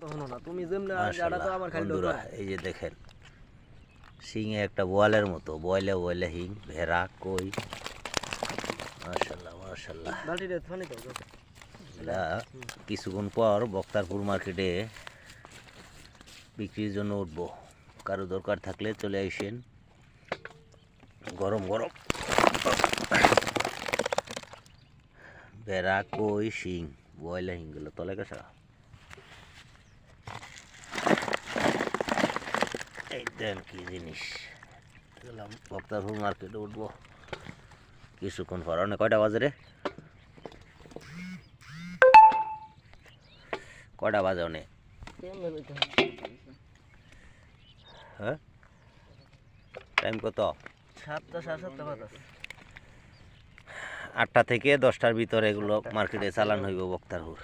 হনো না তুমি যেমন জায়গাটা তো আমার খালি বন্ধুরা এই যে দেখেন শিঙে একটা বোয়ালের মতো বয়লে বয়লে হিং ভেড়া কই মাশাআল্লাহ মাশাআল্লাহ বালতিতে পানি দাও এরা কিছুক্ষণ পর বক্তারপুর মার্কেটে বিক্রির জন্য উঠবো কারো দরকার থাকলে চলে আসেন গরম গরম ভেড়া কই শিং বয়লা হিংগুলো তলে কাছা এই দেন কি জিনিস গেলাম বক্তারপুর মার্কেটে উঠবো কিছুক্ষণ পর অনেক কয়টা বাজে রে কয়টা বাজে অনেক হ্যাঁ টাইম কত 7টা 7:30 বাজে 8টা থেকে 10টার ভিতরে এগুলো মার্কেটে চালান হইব বক্তারপুর